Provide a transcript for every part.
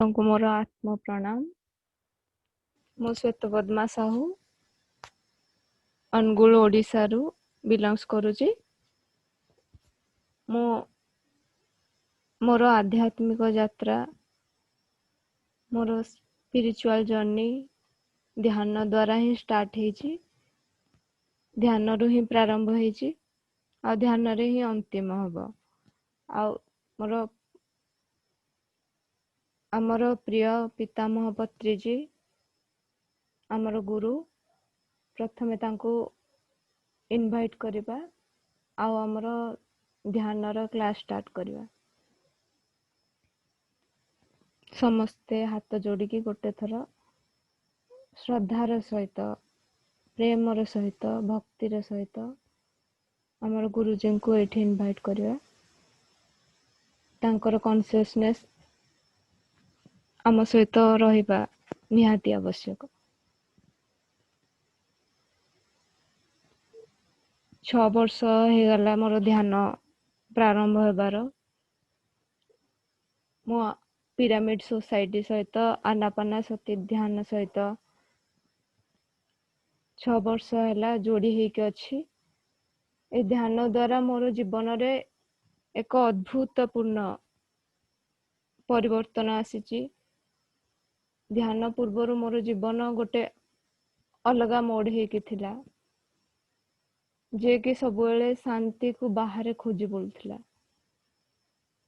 ଆପଣଙ୍କୁ ମୋର ଆତ୍ମ ପ୍ରଣାମ। ମୁଁ ଶ୍ୱେତପଦ୍ମା ସାହୁ ଅନୁଗୁଳ ଓଡ଼ିଶାରୁ ବିଲଙ୍ଗସ୍ କରୁଛି। ମୁଁ ମୋର ଆଧ୍ୟାତ୍ମିକ ଯାତ୍ରା, ମୋର ସ୍ପିରିଚୁଆଲ ଜର୍ଣ୍ଣି ଧ୍ୟାନ ଦ୍ୱାରା ହିଁ ଷ୍ଟାର୍ଟ ହେଇଛି। ଧ୍ୟାନରୁ ହିଁ ପ୍ରାରମ୍ଭ ହେଇଛି ଆଉ ଧ୍ୟାନରେ ହିଁ ଅନ୍ତିମ ହେବ। ଆଉ ଆମର ପ୍ରିୟ ପିତାମହ ପତ୍ରିଜୀ ଆମର ଗୁରୁ, ପ୍ରଥମେ ତାଙ୍କୁ ଇନଭାଇଟ୍ କରିବା ଆଉ ଆମର ଧ୍ୟାନର କ୍ଲାସ୍ ଷ୍ଟାର୍ଟ କରିବା। ସମସ୍ତେ ହାତ ଯୋଡ଼ିକି ଗୋଟେ ଥର ଶ୍ରଦ୍ଧାର ସହିତ, ପ୍ରେମର ସହିତ, ଭକ୍ତିର ସହିତ ଆମର ଗୁରୁଜୀଙ୍କୁ ଏଇଠି ଇନଭାଇଟ୍ କରିବା। ତାଙ୍କର କନସିୟସନେସ୍ ଆମ ସହିତ ରହିବା ନିହାତି ଆବଶ୍ୟକ। 6 ବର୍ଷ ହେଇଗଲା ମୋର ଧ୍ୟାନ ପ୍ରାରମ୍ଭ ହେବାର। ମୁଁ ପିରାମିଡ ସୋସାଇଟି ସହିତ ଆନାପାନାସତି ଧ୍ୟାନ ସହିତ 6 ବର୍ଷ ହେଲା ଯୋଡ଼ି ହେଇକି ଅଛି। ଏ ଧ୍ୟାନ ଦ୍ୱାରା ମୋର ଜୀବନରେ ଏକ ଅଦ୍ଭୁତପୂର୍ଣ୍ଣ ପରିବର୍ତ୍ତନ ଆସିଛି। ଧ୍ୟାନ ପୂର୍ବରୁ ମୋର ଜୀବନ ଗୋଟେ ଅଲଗା ମୋଡ ହେଇକି ଥିଲା, ଯିଏକି ସବୁବେଳେ ଶାନ୍ତିକୁ ବାହାରେ ଖୋଜି ବୁଲୁଥିଲା।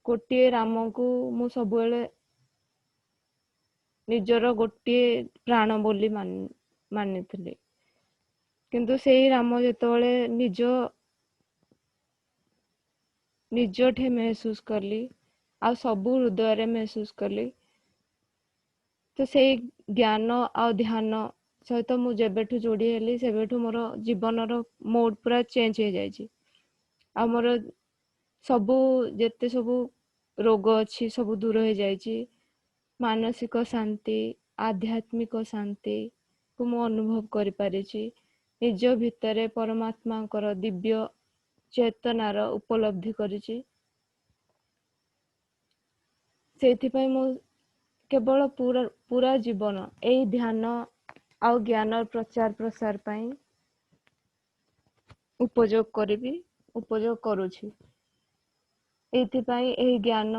ଗୋଟିଏ ରାମକୁ ମୁଁ ସବୁବେଳେ ନିଜର ଗୋଟିଏ ପ୍ରାଣ ବୋଲି ମାନିଥିଲି। କିନ୍ତୁ ସେଇ ରାମ ଯେତେବେଳେ ନିଜଠି ମେହସୁସ କଲି ଆଉ ସବୁ ହୃଦୟରେ ମେହସୁସ କଲି, ତ ସେଇ ଜ୍ଞାନ ଆଉ ଧ୍ୟାନ ସହିତ ମୁଁ ଯେବେଠୁ ଯୋଡ଼ି ହେଲି ସେବେଠୁ ମୋର ଜୀବନର ମୋଡ ପୁରା ଚେଞ୍ଜ ହେଇଯାଇଛି। ଆଉ ମୋର ଯେତେ ସବୁ ରୋଗ ଅଛି ସବୁ ଦୂର ହେଇଯାଇଛି। ମାନସିକ ଶାନ୍ତି, ଆଧ୍ୟାତ୍ମିକ ଶାନ୍ତିକୁ ମୁଁ ଅନୁଭବ କରିପାରିଛି। ନିଜ ଭିତରେ ପରମାତ୍ମାଙ୍କର ଦିବ୍ୟ ଚେତନାର ଉପଲବ୍ଧି କରିଛି। ସେଇଥିପାଇଁ ମୁଁ କେବଳ ପୁରା ଜୀବନ ଏଇ ଧ୍ୟାନ ଆଉ ଜ୍ଞାନର ପ୍ରଚାର ପ୍ରସାର ପାଇଁ ଉପଯୋଗ କରୁଛି। ଏଇଥିପାଇଁ ଏହି ଜ୍ଞାନ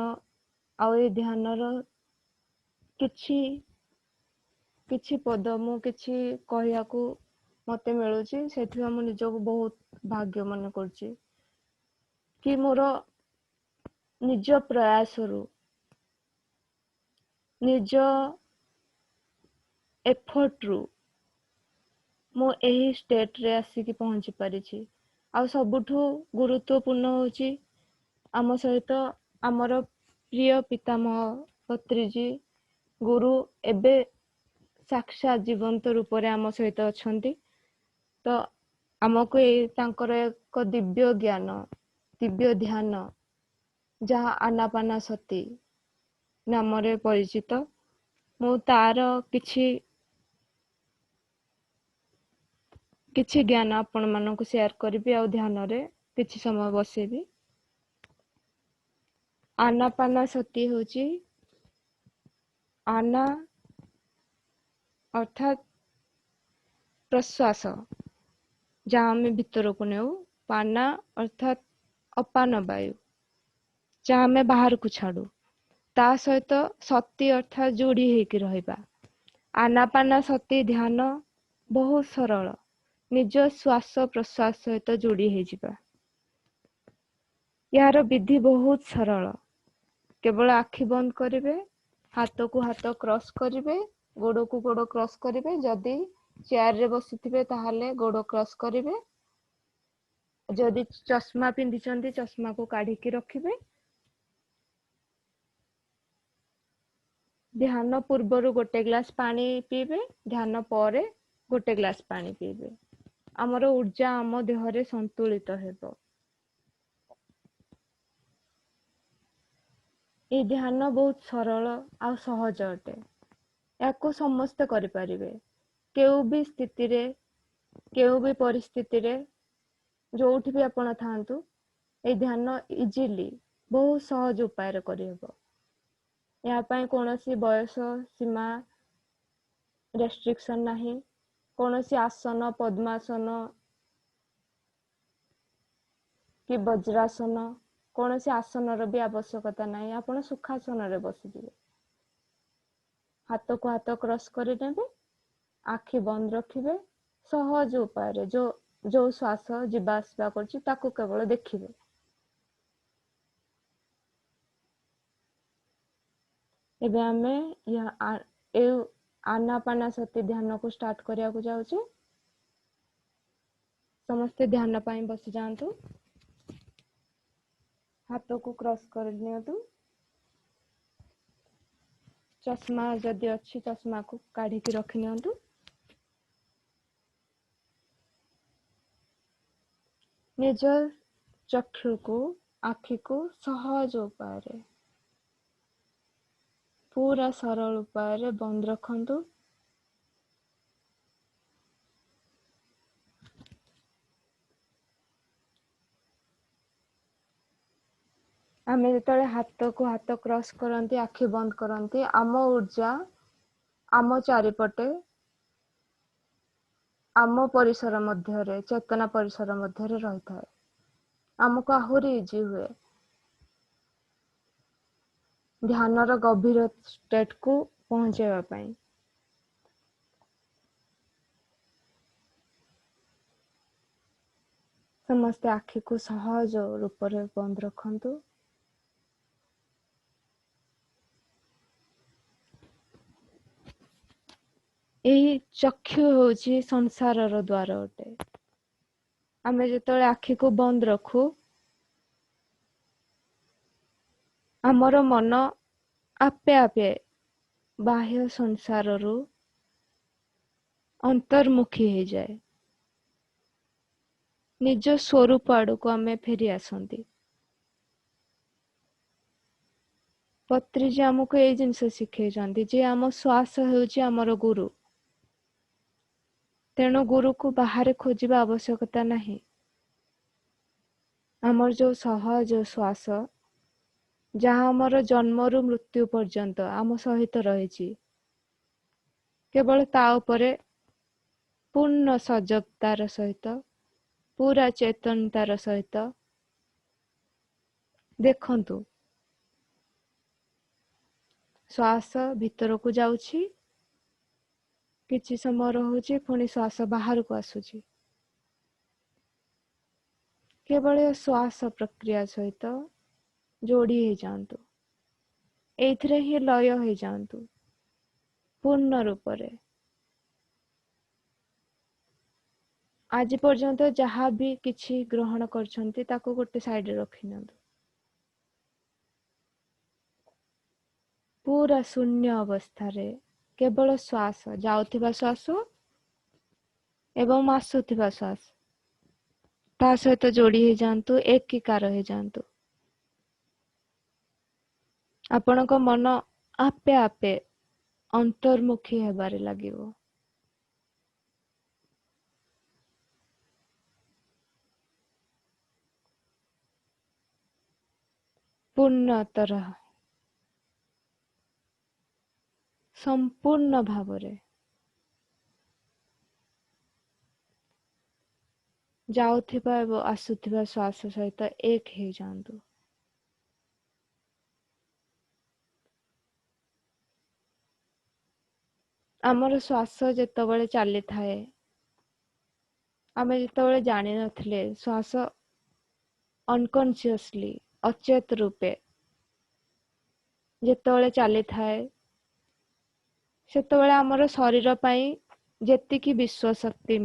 ଆଉ ଏଇ ଧ୍ୟାନର କିଛି ପଦ ମୁଁ କିଛି କହିବାକୁ ମତେ ମିଳୁଛି। ସେଥିପାଇଁ ମୁଁ ନିଜକୁ ବହୁତ ଭାଗ୍ୟ ମନେ କରୁଛି କି ମୋର ନିଜ ପ୍ରୟାସରୁ, ନିଜ ଏଫର୍ଟରୁ ମୁଁ ଏହି ଷ୍ଟେଟରେ ଆସିକି ପହଞ୍ଚି ପାରିଛି। ଆଉ ସବୁଠୁ ଗୁରୁତ୍ୱପୂର୍ଣ୍ଣ ହେଉଛି ଆମ ସହିତ ଆମର ପ୍ରିୟ ପିତାମହ ପତ୍ରିଜୀ ଗୁରୁ ଏବେ ସାକ୍ଷାତ ଜୀବନ୍ତ ରୂପରେ ଆମ ସହିତ ଅଛନ୍ତି। ତ ଆମକୁ ତାଙ୍କର ଏକ ଦିବ୍ୟ ଜ୍ଞାନ, ଦିବ୍ୟ ଧ୍ୟାନ, ଯାହା ଆନାପାନାସତି ନାମରେ ପରିଚିତ, ମୁଁ ତାର କିଛି ଜ୍ଞାନ ଆପଣମାନଙ୍କୁ ସେୟାର କରିବି ଆଉ ଧ୍ୟାନରେ କିଛି ସମୟ ବସେଇବି। ଆନାପାନାସତି ହେଉଛି ଆନା ଅର୍ଥାତ୍ ପ୍ରଶ୍ୱାସ, ଯାହା ଆମେ ଭିତରକୁ ନେଉ। ପାନା ଅର୍ଥାତ୍ ଅପାନ ବାୟୁ, ଯାହା ଆମେ ବାହାରକୁ ଛାଡୁ। ତା ସହିତ ସତି ଅର୍ଥାତ୍ ଯୋଡ଼ି ହେଇକି ରହିବା। ଆନାପାନାସତି ଧ୍ୟାନ ବହୁତ ସରଳ, ନିଜ ଶ୍ୱାସ ପ୍ରଶ୍ୱାସ ସହିତ ଯୋଡ଼ି ହେଇଯିବା। ଏହାର ବିଧି ବହୁତ ସରଳ। କେବଳ ଆଖି ବନ୍ଦ କରିବେ, ହାତକୁ ହାତ କ୍ରସ୍ କରିବେ, ଗୋଡକୁ ଗୋଡ କ୍ରସ୍ କରିବେ। ଯଦି ଚେୟାରରେ ବସିଥିବେ ତାହେଲେ ଗୋଡ କ୍ରସ୍ କରିବେ। ଯଦି ଚଷମା ପିନ୍ଧିଛନ୍ତି ଚଷମାକୁ କାଢିକି ରଖିବେ। ଧ୍ୟାନ ପୂର୍ବରୁ ଗୋଟେ ଗ୍ଲାସ ପାଣି ପିଇବେ, ଧ୍ୟାନ ପରେ ଗୋଟେ ଗ୍ଲାସ ପାଣି ପିଇବେ। ଆମର ଊର୍ଜା ଆମ ଦେହରେ ସନ୍ତୁଳିତ ହେବ। ଏହି ଧ୍ୟାନ ବହୁତ ସରଳ ଆଉ ସହଜ ଅଟେ। ଏହାକୁ ସମସ୍ତେ କରିପାରିବେ। କେଉଁ ବି ସ୍ଥିତିରେ, କେଉଁ ବି ପରିସ୍ଥିତିରେ, ଯୋଉଠି ବି ଆପଣ ଥାଆନ୍ତୁ, ଏହି ଧ୍ୟାନ ଇଜିଲି ବହୁତ ସହଜ ଉପାୟରେ କରିହେବ। ଏହା ପାଇଁ କୌଣସି ବୟସ ସୀମା ରେଷ୍ଟ୍ରିକ୍ସନ୍ ନାହିଁ। କୌଣସି ଆସନ, ପଦ୍ମାସନ କି ବଜ୍ରାସନ, କୌଣସି ଆସନର ବି ଆବଶ୍ୟକତା ନାହିଁ। ଆପଣ ସୁଖାସନରେ ବସିଯିବେ। ହାତକୁ ହାତ କ୍ରସ୍ କରିନେବେ, ଆଖି ବନ୍ଦ ରଖିବେ, ସହଜ ଉପାୟରେ ଯୋଉ ଶ୍ୱାସ ଯିବା ଆସିବା କରୁଛି ତାକୁ କେବଳ ଦେଖିବେ। ଏବେ ଆମେ ଏ ଆନାପାନସତି ଧ୍ୟାନକୁ ଷ୍ଟାର୍ଟ କରିବାକୁ ଯାଉଛୁ। ସମସ୍ତେ ଧ୍ୟାନ ପାଇଁ ବସି ଯାଆନ୍ତୁ। ହାତକୁ କ୍ରସ୍ କରି ନିଅନ୍ତୁ। ଚଷମା ଯଦି ଅଛି ଚଷମାକୁ କାଢିକି ରଖି ନିଅନ୍ତୁ। ନିଜ ଚକ୍ଷୁକୁ, ଆଖିକୁ ସହଜ ଉପାୟରେ, ପୁରା ସରଳ ଉପାୟରେ ବନ୍ଦ ରଖନ୍ତୁ। ଆମେ ଯେତେବେଳେ ହାତକୁ ହାତ କ୍ରସ୍ କରନ୍ତି, ଆଖି ବନ୍ଦ କରନ୍ତି, ଆମ ଊର୍ଜା ଆମ ଚାରିପଟେ, ଆମ ପରିସର ମଧ୍ୟରେ, ଚେତନା ପରିସର ମଧ୍ୟରେ ରହିଥାଏ। ଆମକୁ ଆହୁରି ଇଜି ହୁଏ ଧ୍ୟାନର ଗଭୀର ଷ୍ଟେଟକୁ ପହଞ୍ଚାଇବା ପାଇଁ। ସମସ୍ତେ ଆଖିକୁ ସହଜ ରୂପରେ ବନ୍ଦ ରଖନ୍ତୁ। ଏହି ଚକ୍ଷୁ ହେଉଛି ସଂସାରର ଦ୍ୱାର ଅଟେ। ଆମେ ଯେତେବେଳେ ଆଖିକୁ ବନ୍ଦ ରଖୁ, ଆମର ମନ ଆପେ ଆପେ ବାହ୍ୟ ସଂସାରରୁ ଅନ୍ତର୍ମୁଖୀ ହେଇଯାଏ। ନିଜ ସ୍ୱରୂପ ଆଡକୁ ଆମେ ଫେରି ଆସନ୍ତି। ପତ୍ରିଜୀ ଆମକୁ ଏଇ ଜିନିଷ ଶିଖେଇଛନ୍ତି ଯେ ଆମ ଶ୍ୱାସ ହେଉଛି ଆମର ଗୁରୁ। ତେଣୁ ଗୁରୁକୁ ବାହାରେ ଖୋଜିବା ଆବଶ୍ୟକତା ନାହିଁ। ଆମର ଯୋଉ ସହଜ ଶ୍ୱାସ, ଯାହା ଆମର ଜନ୍ମରୁ ମୃତ୍ୟୁ ପର୍ଯ୍ୟନ୍ତ ଆମ ସହିତ ରହିଛି, କେବଳ ତା ଉପରେ ପୂର୍ଣ୍ଣ ସଜଗତାର ସହିତ, ପୁରା ଚେତନତାର ସହିତ ଦେଖନ୍ତୁ। ଶ୍ୱାସ ଭିତରକୁ ଯାଉଛି, କିଛି ସମୟ ରହୁଛି, ପୁଣି ଶ୍ୱାସ ବାହାରକୁ ଆସୁଛି। କେବଳ ଶ୍ୱାସ ପ୍ରକ୍ରିୟା ସହିତ ଯୋଡ଼ି ହେଇଯାଆନ୍ତୁ। ଏଇଥିରେ ହିଁ ଲୟ ହେଇଯାଆନ୍ତୁ ପୂର୍ଣ୍ଣ ରୂପରେ। ଆଜି ପର୍ଯ୍ୟନ୍ତ ଯାହା ବି କିଛି ଗ୍ରହଣ କରିଛନ୍ତି ତାକୁ ଗୋଟେ ସାଇଡରେ ରଖିନିଅନ୍ତୁ। ପୁରା ଶୂନ୍ୟ ଅବସ୍ଥାରେ କେବଳ ଶ୍ୱାସ, ଯାଉଥିବା ଶ୍ୱାସ ଏବଂ ଆସୁଥିବା ଶ୍ୱାସ, ତା ସହିତ ଯୋଡ଼ି ହେଇଯାଆନ୍ତୁ, ଏକୀକାର ହେଇଯାଆନ୍ତୁ। ଆପଣଙ୍କ ମନ ଆପେ ଆପେ ଅନ୍ତର୍ମୁଖୀ ହେବାରେ ଲାଗିବ। ପୂର୍ଣ୍ଣତର, ସମ୍ପୂର୍ଣ୍ଣ ଭାବରେ ଯାଉଥିବା ଏବଂ ଆସୁଥିବା ଶ୍ୱାସ ସହିତ ଏକ ହେଇଯାଆନ୍ତୁ। ଆମର ଶ୍ୱାସ ଯେତେବେଳେ ଚାଲିଥାଏ, ଆମେ ଯେତେବେଳେ ଜାଣିନଥିଲେ, ଶ୍ୱାସ ଅନକନସିୟସଲି, ଅଚେତ ରୂପେ ଯେତେବେଳେ ଚାଲିଥାଏ, ସେତେବେଳେ ଆମର ଶରୀର ପାଇଁ ଯେତିକି ବିଶ୍ୱ ଶକ୍ତି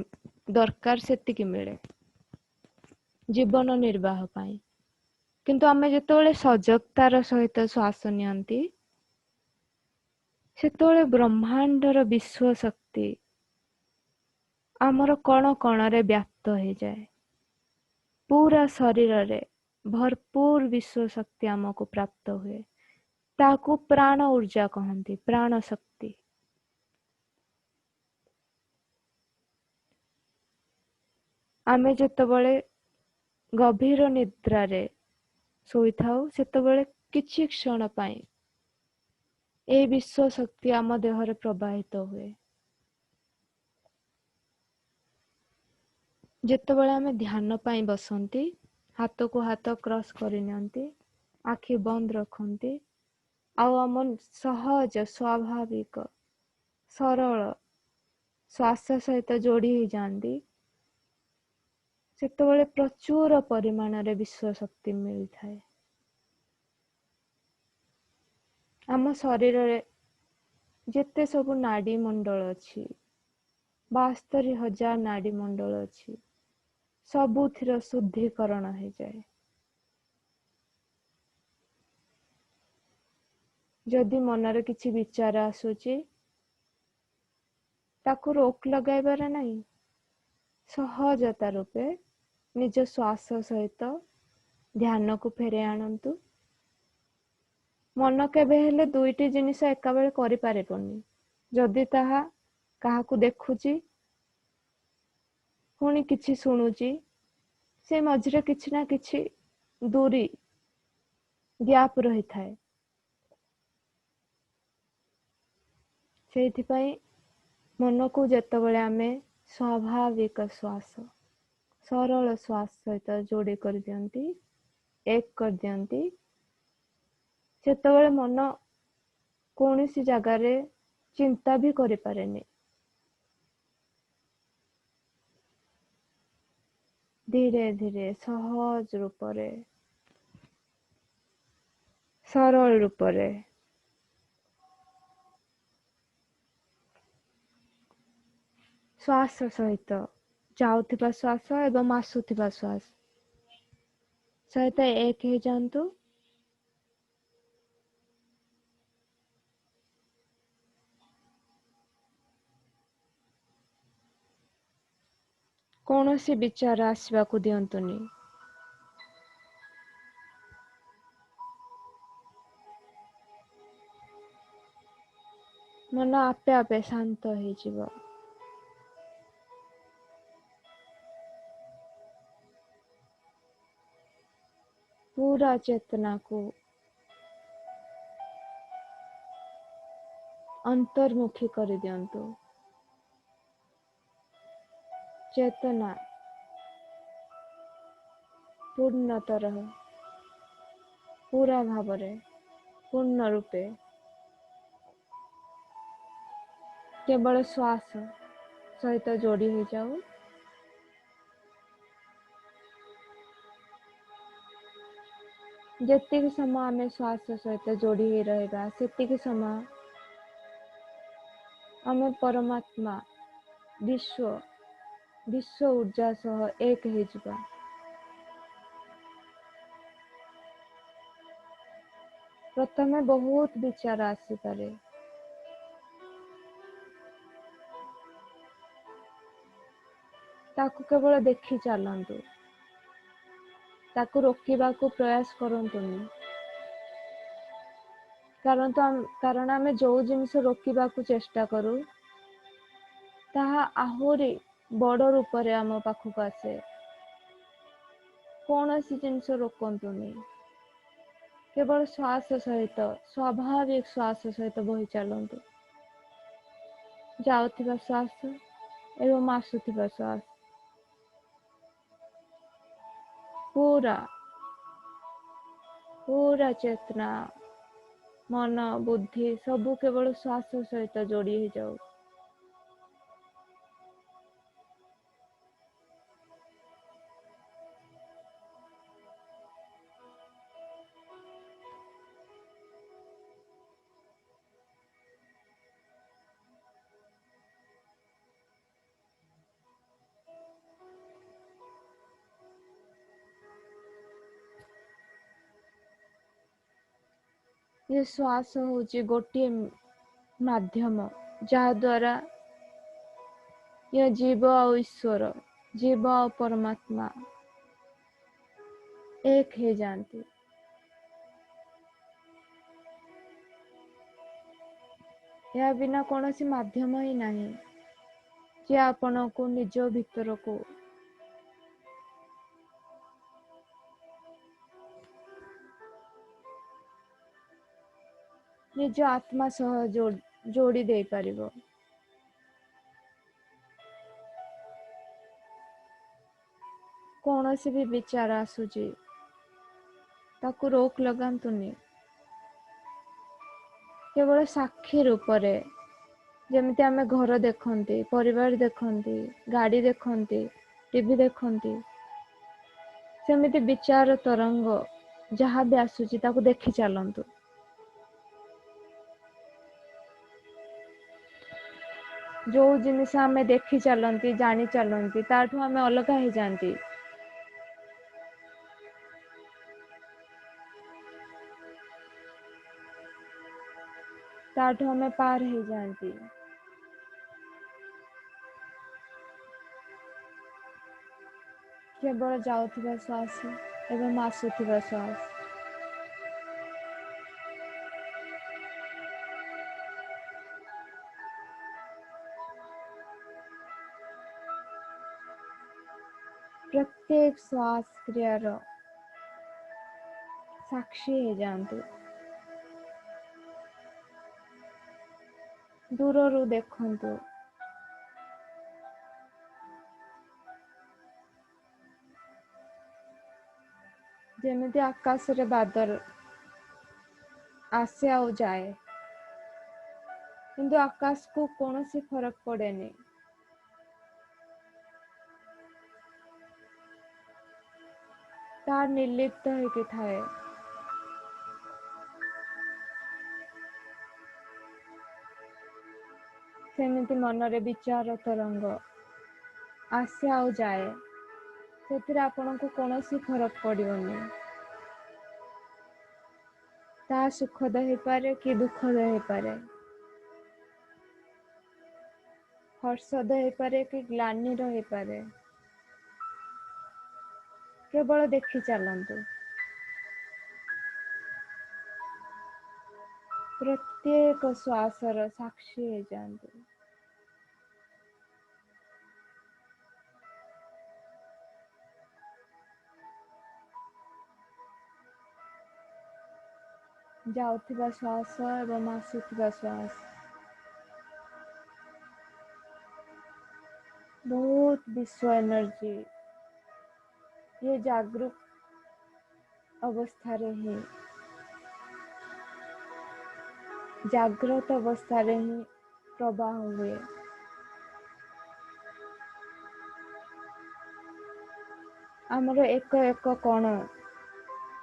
ଦରକାର ସେତିକି ମିଳେ ଜୀବନ ନିର୍ବାହ ପାଇଁ। କିନ୍ତୁ ଆମେ ଯେତେବେଳେ ସଜଗତାର ସହିତ ଶ୍ୱାସ ନିଅନ୍ତି, ସେତେବେଳେ ବ୍ରହ୍ମାଣ୍ଡର ବିଶ୍ୱ ଶକ୍ତି ଆମର କଣ କଣରେ ବ୍ୟାପ୍ତ ହେଇଯାଏ। ପୁରା ଶରୀରରେ ଭରପୁର ବିଶ୍ୱ ଶକ୍ତି ଆମକୁ ପ୍ରାପ୍ତ ହୁଏ। ତାକୁ ପ୍ରାଣ ଊର୍ଜା କହନ୍ତି, ପ୍ରାଣ ଶକ୍ତି। ଆମେ ଯେତେବେଳେ ଗଭୀର ନିଦ୍ରାରେ ଶୋଇଥାଉ, ସେତେବେଳେ କିଛି କ୍ଷଣ ପାଇଁ ए विश्व शक्ति आम देहरे प्रवाहित हुए। ଯେତେବେଳେ ଆମେ ଧ୍ୟାନ ପାଇଁ ବସନ୍ତି, ହାତକୁ ହାତ କ୍ରସ୍ କରିନିଅନ୍ତି, ଆଖି ବନ୍ଦ ରଖନ୍ତି ଆଉ ଆମ ସହଜ ସ୍ୱାଭାବିକ ସରଳ ଶ୍ୱାସ ସହିତ ଯୋଡ଼ି ହେଇଯାଆନ୍ତି, ସେତେବେଳେ ପ୍ରଚୁର ପରିମାଣରେ ବିଶ୍ଵ ଶକ୍ତି ମିଳିଥାଏ। ଆମ ଶରୀରରେ ଯେତେ ସବୁ ନାଡି ମଣ୍ଡଳ ଅଛି, 72,000 ନାଡି ମଣ୍ଡଳ ଅଛି, ସବୁଥିର ଶୁଦ୍ଧିକରଣ ହେଇଯାଏ। ଯଦି ମନରେ କିଛି ବିଚାର ଆସୁଛି, ତାକୁ ରୋକ ଲଗାଇବାର ନାହିଁ, ସହଜତା ରୂପେ ନିଜ ଶ୍ୱାସ ସହିତ ଧ୍ୟାନକୁ ଫେରେଇ ଆଣନ୍ତୁ। ମନ କେବେ ହେଲେ ଦୁଇଟି ଜିନିଷ ଏକାବେଳେ କରିପାରିବନି। ଯଦି ତାହା କାହାକୁ ଦେଖୁଛି, ପୁଣି କିଛି ଶୁଣୁଛି, ସେ ମଝିରେ କିଛି ନା କିଛି ଦୂରୀ ଗ୍ୟାପ ରହିଥାଏ। ସେଇଥିପାଇଁ ମନକୁ ଯେତେବେଳେ ଆମେ ସ୍ୱାଭାବିକ ଶ୍ୱାସ ସରଳ ଶ୍ୱାସ ସହିତ ଯୋଡ଼ି କରିଦିଅନ୍ତି, ଏକ କରିଦିଅନ୍ତି, ସେତେବେଳେ ମନ କୌଣସି ଜାଗାରେ ଚିନ୍ତା ବି କରିପାରେନି। ଧୀରେ ଧୀରେ ସହଜ ରୂପରେ ସରଳ ରୂପରେ ଶ୍ୱାସ ସହିତ ଯାଉଥିବା ଶ୍ୱାସ ଏବଂ ଆସୁଥିବା ଶ୍ୱାସ ସହିତ ଏକ ହେଇଯାଆନ୍ତୁ। କୌଣସି ବିଚାର ଆସିବାକୁ ଦିଅନ୍ତୁନି। ମନ ଆପେ ଆପେ ଶାନ୍ତ ହେଇଯିବ। पूरा चेतना को अंतर्मुखी कर दियंतु। चेतना पूर्णतर पूरा भावरे पूर्ण रूपे केवल श्वास सहित जोड़ी हो जाऊ। जेतिक समय आमे श्वास सहित जोड़ी ही रहेगा, सेतिक समय आमे परमात्मा विश्व ऊर्जा सह एक हो जिबा। प्रथमे बहुत विचार आसी पारे, ताकू केवल देखी चलंतु, ताकू रोकिबा को प्रयास करंतुनी। कारण आमे जो जिनिस रोकिबा को चेष्टा करू, ताहा आहुरी बड़ रूप रे आम पाखक आसे। कौनसी जिनिस रोकंतुनी, केवल श्वास सहित स्वाभाविक श्वास सहित बही चलंतु। जाउथिबा श्वास एवं आसुथिबा श्वास पूरा चेतना मन बुद्धि सबू केवल श्वास सहित जोड़ी ही जाऊ। ये श्वास होची गोटे माध्यम जहा द्वारा ये जीव और ईश्वर, जीव और परमात्मा एक हे जानती। या बिना कौनसी माध्यम ही नहीं जे आपण को निज भीतर को ନିଜ ଆତ୍ମା ସହ ଯୋଡ଼ି ଦେଇପାରିବ। କୌଣସି ବି ବିଚାର ଆସୁଛି ତାକୁ ରୋକ ଲଗାନ୍ତୁନି। କେବଳ ସାକ୍ଷୀ ରୂପରେ, ଯେମିତି ଆମେ ଘର ଦେଖନ୍ତି, ପରିବାର ଦେଖନ୍ତି, ଗାଡି ଦେଖନ୍ତି, ଟିଭି ଦେଖନ୍ତି, ସେମିତି ବିଚାର ତରଙ୍ଗ ଯାହା ବି ଆସୁଛି ତାକୁ ଦେଖି ଚାଲନ୍ତୁ। ଯୋଉ ଜିନିଷ ଆମେ ଦେଖି ଚାଲନ୍ତି, ଜାଣି ଚାଲନ୍ତି, ତାଠୁ ଆମେ ଅଲଗା ହେଇଯାଆନ୍ତି। ତାଠୁ ଆମେ ପାର ହେଇଯାଆନ୍ତି। କେବଳ ଯାଉଥିବା ଶ୍ୱାସ ଏବଂ ଆସୁଥିବା ଶ୍ୱାସ। ପ୍ରତ୍ୟେକ ଶ୍ୱାସ କ୍ରିୟାର ସାକ୍ଷୀ ହେଇଯାଆନ୍ତୁ। ଦୂରରୁ ଦେଖନ୍ତୁ। ଯେମିତି ଆକାଶରେ ବାଦଲ ଆସେ ଆଉ ଯାଏ, କିନ୍ତୁ ଆକାଶକୁ କୌଣସି ଫରକ ପଡେନି। ତାହା ନିର୍ଲିପ୍ତ ହେଇକି ଥାଏ। ସେମିତି ମନରେ ବିଚାର ତରଙ୍ଗ ଆସେ ଆଉ ଯାଏ, ସେଥିରେ ଆପଣଙ୍କୁ କୌଣସି ଫରକ ପଡିବନି। ତାହା ସୁଖଦ ହେଇପାରେ କି ଦୁଃଖଦ ହେଇପାରେ, ହର୍ଷଦ ହେଇପାରେ କି ଗ୍ଲାନିର ହେଇପାରେ। କେବଳ ଦେଖି ଚାଲନ୍ତୁ। ପ୍ରତ୍ୟେକ ଶ୍ୱାସର ସାକ୍ଷୀ ହେଇଯାଆନ୍ତୁ। ଯାଉଥିବା ଶ୍ୱାସ ଏବଂ ଆସୁଥିବା ଶ୍ୱାସ ବହୁତ ବିଶ୍ୱ ଏନର୍ଜି, ये जागरूक अवस्थाରେ ହିଁ, ଜାଗ୍ରତ ଅବସ୍ଥାରେ ହିଁ ପ୍ରବାହ ହୁଏ। ଆମର ଏକ ଏକ କଣ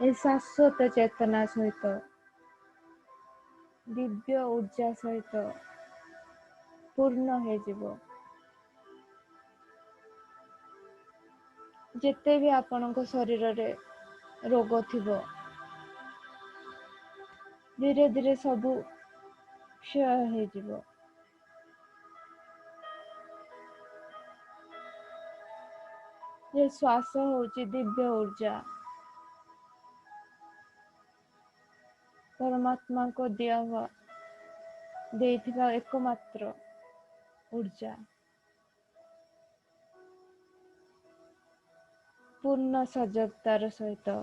ଏ ଶାଶ୍ୱତ ଚେତନା ସହିତ, ଦିବ୍ୟ ଊର୍ଜା ସହିତ ପୂର୍ଣ୍ଣ ହେଇଯିବ। ଯେତେ ବି ଆପଣଙ୍କ ଶରୀରରେ ରୋଗ ଥିବ, ଧୀରେ ଧୀରେ ସବୁ କ୍ଷୟ ହେଇଯିବ। ଏ ଶ୍ୱାସ ହଉଛି ଦିବ୍ୟ ଊର୍ଜା, ପରମାତ୍ମାଙ୍କ ଦେଇଥିବା ଏକମାତ୍ର ଊର୍ଜା। ପୂର୍ଣ୍ଣ ସଜଗତାର ସହିତ,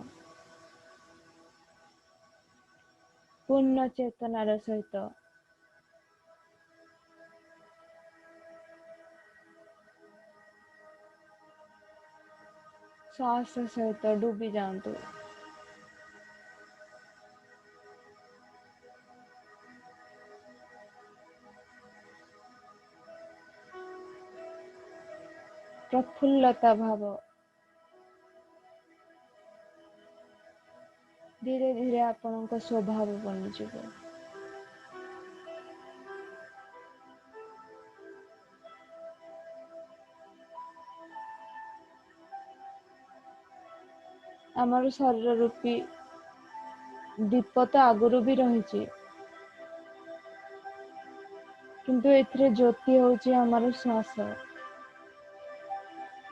ପୂର୍ଣ୍ଣ ଚେତନାର ସହିତ ଶ୍ୱାସ ସହିତ ଡୁବି ଯାଆନ୍ତୁ। ପ୍ରଫୁଲ୍ଲତା ଭାବ ଧୀରେ ଧୀରେ ଆପଣଙ୍କ ସ୍ୱଭାବ ବନିଯିବ। ଆମର ଶରୀର ରୂପୀ ଦୀପ ତ ଆଗରୁ ବି ରହିଛି, କିନ୍ତୁ ଏଥିରେ ଜ୍ୟୋତି ହଉଛି ଆମର ଶ୍ୱାସ,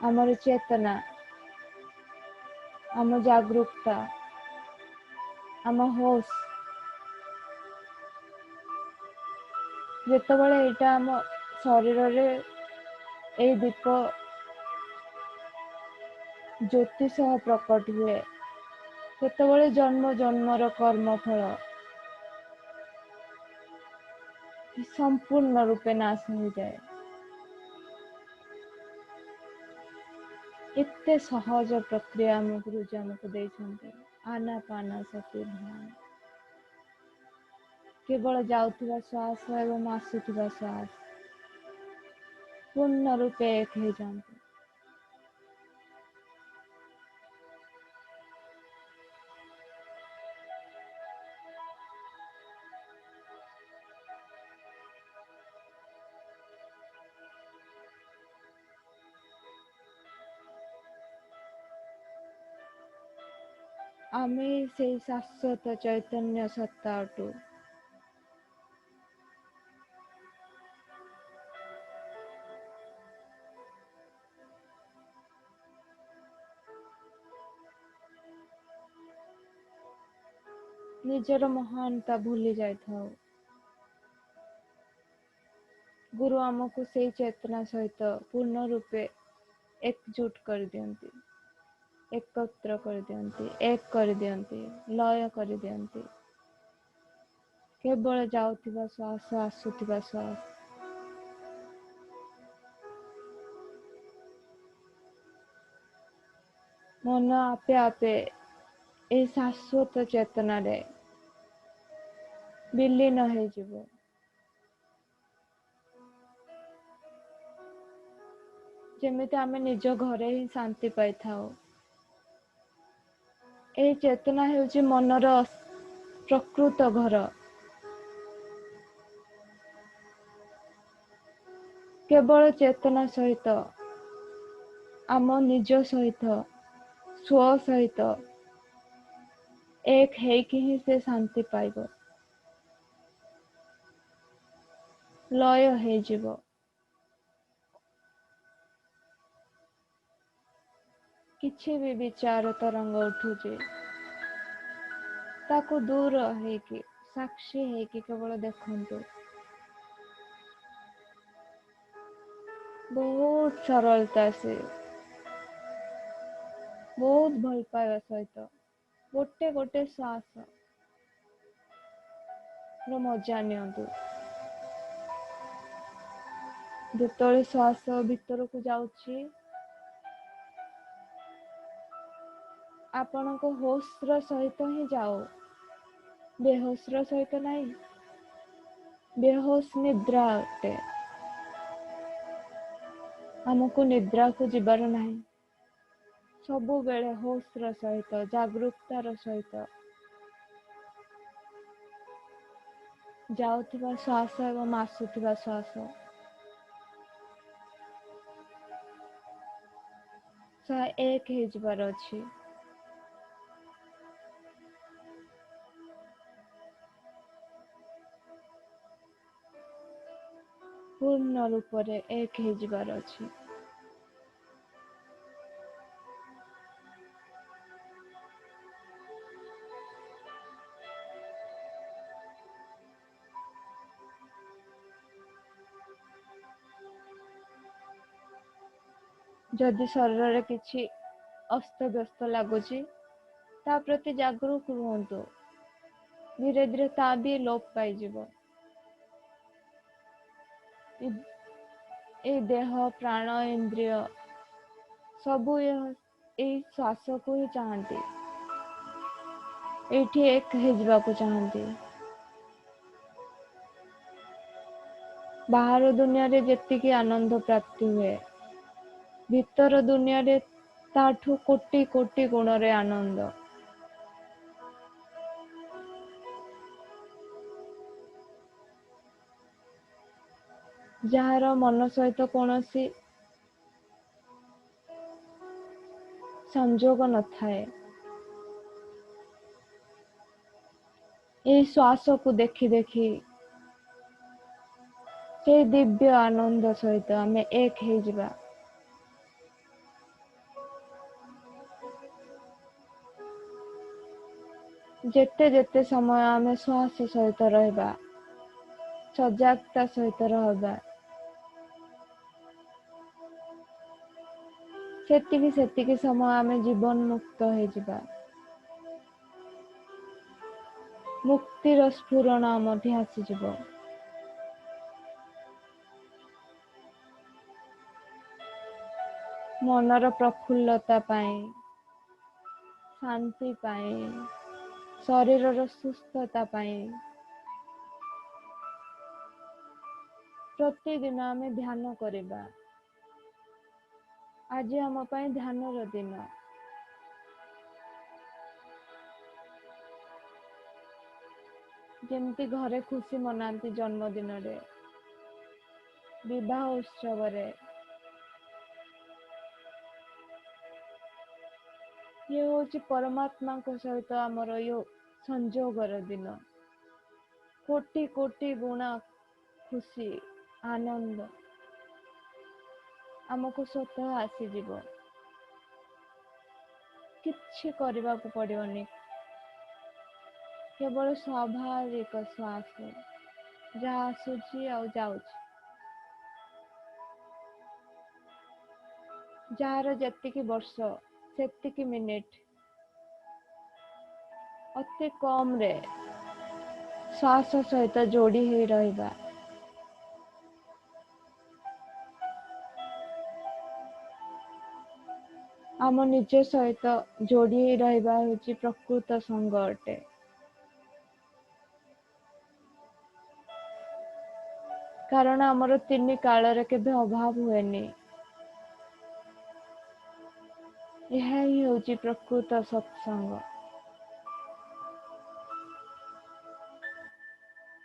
ଆମର ଚେତନା, ଆମ ଜାଗରୂକତା, ଆମ ହୋସ। ଯେତେବେଳେ ଏଇଟା ଆମ ଶରୀରରେ ଏଇ ଦୀପ ଜ୍ୟୋତି ସହ ପ୍ରକଟ ହୁଏ, ସେତେବେଳେ ଜନ୍ମ ଜନ୍ମର କର୍ମ ଫଳ संपूर्ण रूपे नाश हो जाए। एते सहज प्रक्रिया आम गुरुजी आमको देइछन्ते। आनापानसति ध्यान केवल जाउथिबा श्वास एवं आसुथिबा श्वास पूर्ण रूपे एक हो जाते। आमे से शाश्वत चैतन्य सत्ता अटु। निजर महानता भूली जाए था। गुरु आमको से चेतना सहित पूर्ण रूपे एकजुट कर दियंती, एकत्र कर दियंती, एक कर दियंती, लय कर दियंती। केवल जाउथिबा श्वास आसुथिबा श्वास मन आपे आपे ए शाश्वत चेतना रे विलीन हो जिवो। जेमिति आमे निज घरे ही शांति पाई थाओ। ए चेतना हेउची मनर प्रकृत घर। केवल चेतना सहित आम निज सहित स्व सहित एक हेकि ही से शांति पाइब, लय हो जिवो। किछि भी विचार तरंग उठुचे ताको दूर हेकि साक्षी हेकि केवल देखंतु। बहुत सरलता से बहुत भल पाइबा सहित गोटे गोटे श्वास रो मजा नियंतु। जेतବେଳେ श्वास भीतर को जाउची आपनको होश रो सहित ही जाओ, बेहोश रो सहित नहीं। बेहोश निद्रा अटे, हमको निद्रा को जीवार नहीं। सबु बेले होश रो सहित जागरूकतार सहित जाउथिबा श्वास एवं आसुथिबा श्वास सा एक हो जिबार अछि। पूर्ण रूप रे एक हो जिबार अछि। जदि शरीर रे किछि अस्त व्यस्त लागुची ता प्रति जागरूक रुहंतु। धीरे धीरे ता भी लोप पाई जिवो। ए देह प्राण इंद्रिय सबू ए श्वास को ही चाहती, एठी एक हो जिबा को चाहती। बाहर दुनिया रे जेतिकी आनंद प्राप्ति हुए भीतर दुनिया रे ताठू कोटि कोटि गुण रे आनंद। जार मन सहित कौनसी संजोग न थाए ए श्वास को देखी देखी से दिव्य आनंद सहित आमे एक हो जिबा। जेते जेते समय आमे श्वास सहित रहबा, सजागता सहित रहबा, सेतिकी सेतिकी समय आमे जीवन मुक्त हो जिबा। मुक्तिर स्फुरण आमठी आसी जिवो। मनर प्रफुल्लता पाई, शांति पाई, शरीर सुस्थता पाई प्रतिदिन आमे ध्यान करिबा। आज आम पाई ध्यानर दिन। जेमती घरे खुशी मनाती जन्मदिन रे, विवाह उत्सव रे, ये होची परमात्मा को सहित आमर यो संजोगर दिन। कोटि कोटि गुणा खुशी आनंद आमको स्वतः आसीजिव। किछि करबा को पड़िबनी, केवल स्वाभाविक श्वास जहाँ आसुची आ जाउची, जार जेतिकी वर्ष सेतिकी मिनिट अति कम रे श्वास सहित जोड़ी ही रहिबा। आम निज सहित जोड़ी ही रहिबा होची प्रकृत संग अटे। कारण आमर तीन काल रे केबे अभाव हुएनी। यह ही होची प्रकृत सत्संग।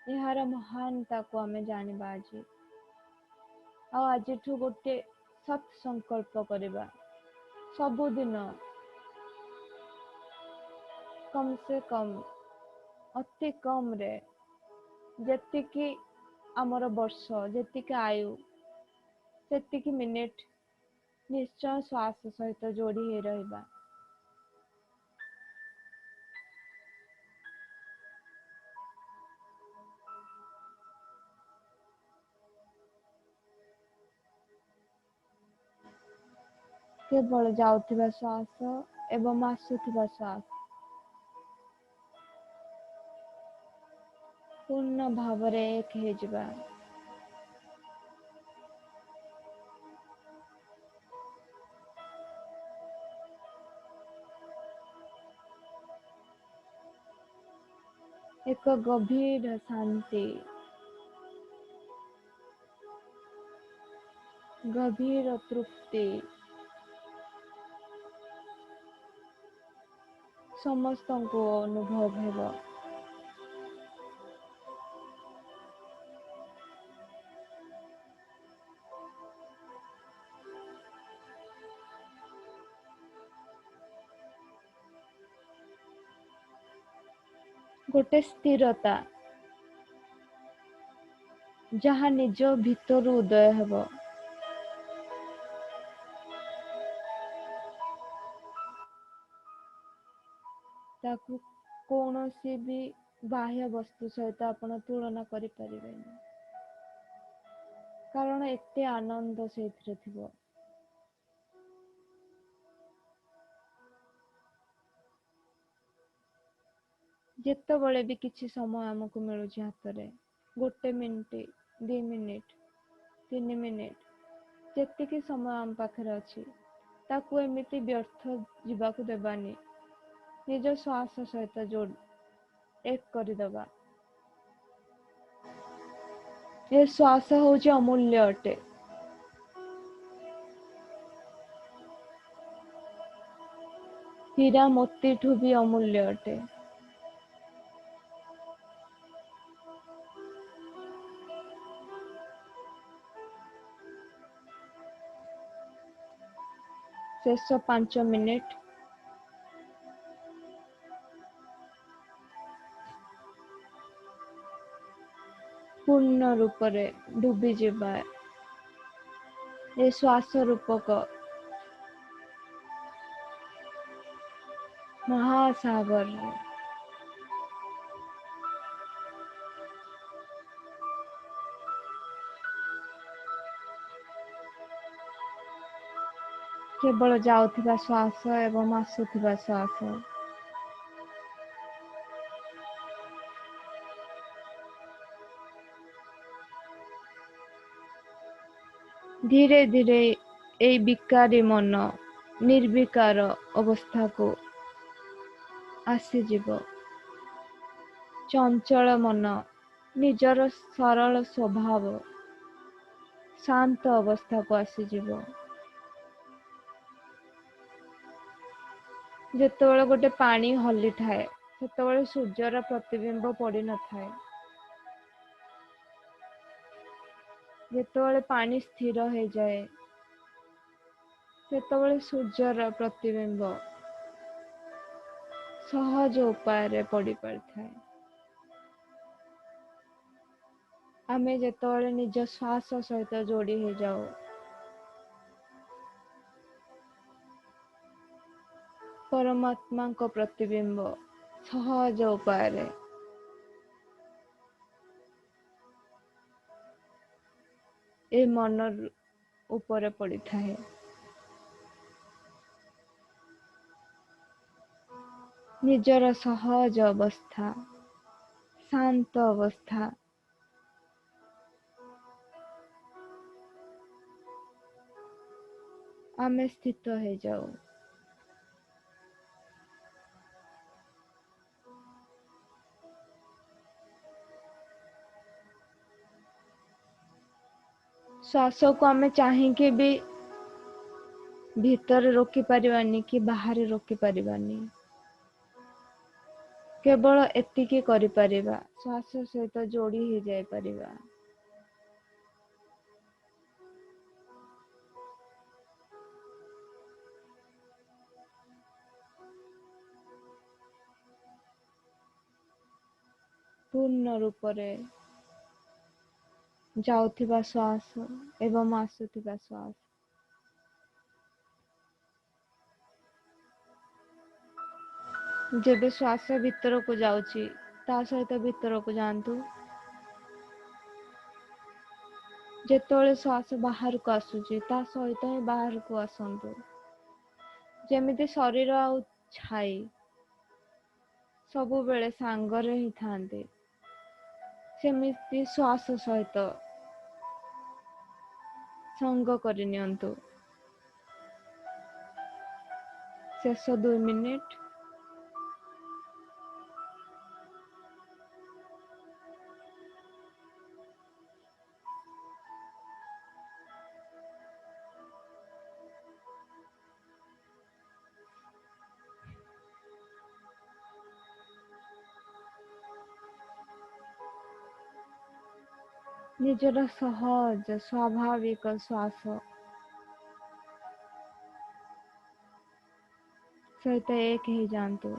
यार महानता को आमे जानिबा आज। आज गोटे सत् संकल्प करिबा, सबुदिन कम से कम अति कम रे जेतिकी आमर वर्ष जेतिकी आयु सेतिकी मिनिट निश्चय श्वास सहित जोड़ी ही रहिबा। केवल जाउथिबा श्वास एवं आसुथिबा श्वास पूर्ण भावरे एक हे जिबा। एक गभीर शांति, गभीर तृप्ति समस्त को अनुभव हेबा। गोटे स्थिरता जहाँ निज भीतर उदय हेबा। ताकू कौनसी भी बाह्य वस्तु सहित आपण तुलना करि परिबेनी, कारण एते आनंद सेथिरे थिबो। जेतेबेले भी किछि समय हमको मिलुछि हाथ रे, गोटे मिनिट 2 मिनिट 3 मिनिट जेतिकी समय आम पाखरे अछि ताकू एमिति व्यर्थ जीवाकू देबानी। निज श्वास सहित जोड़ एक करदबा। ये श्वास होची अमूल्य अटे। हीरा मोती ठू भी अमूल्य अटे। शेष 5 मिनिट पूर्ण रूप रे डूबी जीवा ये श्वास रूपक महासागर रे। केवल जाउथिबा श्वास एवं आसुथिबा श्वास धीरे धीरे ଏଇ ବିକାରୀ ମନ ନିର୍ବିକାର ଅବସ୍ଥାକୁ ଆସିଯିବ। ଚଞ୍ଚଳ ମନ ନିଜର ସରଳ ସ୍ୱଭାବ ଶାନ୍ତ ଅବସ୍ଥାକୁ ଆସିଯିବ। ଯେତେବେଳେ ଗୋଟେ ପାଣି ହଲିଥାଏ ସେତେବେଳେ ସୂର୍ଯ୍ୟର ପ୍ରତିବିମ୍ବ ପଡ଼ିନଥାଏ। ଯେତେବେଳେ ପାଣି ସ୍ଥିର ହେଇଯାଏ ସେତେବେଳେ ସୂର୍ଯ୍ୟର ପ୍ରତିବିମ୍ବ ସହଜ ଉପାୟରେ ପଡ଼ିପାରିଥାଏ। ଆମେ ଯେତେବେଳେ ନିଜ ଶ୍ୱାସ ସହିତ ଯୋଡ଼ି ହେଇଯାଉ ପରମାତ୍ମାଙ୍କ ପ୍ରତିବିମ୍ବ ସହଜ ଉପାୟରେ ଏ ମନ ଉପରେ ପଡ଼ିଥାଏ। ନିଜର ସହଜ ଅବସ୍ଥା ଶାନ୍ତ ଅବସ୍ଥା ଆମେ ସ୍ଥିତ ହେଇଯାଉ। ଶ୍ୱାସକୁ ଆମେ ଚାହିଁକି ବି ଭିତରେ ରୋକି ପାରିବାନି କି ବାହାରେ ରୋକି ପାରିବାନି। କେବଳ ଏତିକି କରିପାରିବା, ଶ୍ୱାସ ସହିତ ଯୋଡ଼ି ହେଇଯାଇପାରିବା। ପୂର୍ଣ୍ଣ ରୂପରେ ଯାଉଥିବା ଶ୍ୱାସ ଏବଂ ଆସୁଥିବା ଶ୍ୱାସ ଯେବେ ଶ୍ୱାସ ଭିତରକୁ ଯାଉଛି ତା ସହିତ ଭିତରକୁ ଯାଆନ୍ତୁ। ଯେତେବେଳେ ଶ୍ୱାସ ବାହାରକୁ ଆସୁଛି ତା ସହିତ ହିଁ ବାହାରକୁ ଆସନ୍ତୁ। ଯେମିତି ଶରୀର ଆଉ ଛାଇ ସବୁବେଳେ ସାଙ୍ଗରେ ହିଁ ଥାନ୍ତି, ସେମିତି ଶ୍ୱାସ ସହିତ ସଙ୍ଗ କରି ନିଅନ୍ତୁ। ଶେଷ 2 ମିନିଟ। ନିଜର ସହଜ ସ୍ୱାଭାବିକ ଶ୍ୱାସ ସହିତ ଏକ ହେଇଯାଆନ୍ତୁ।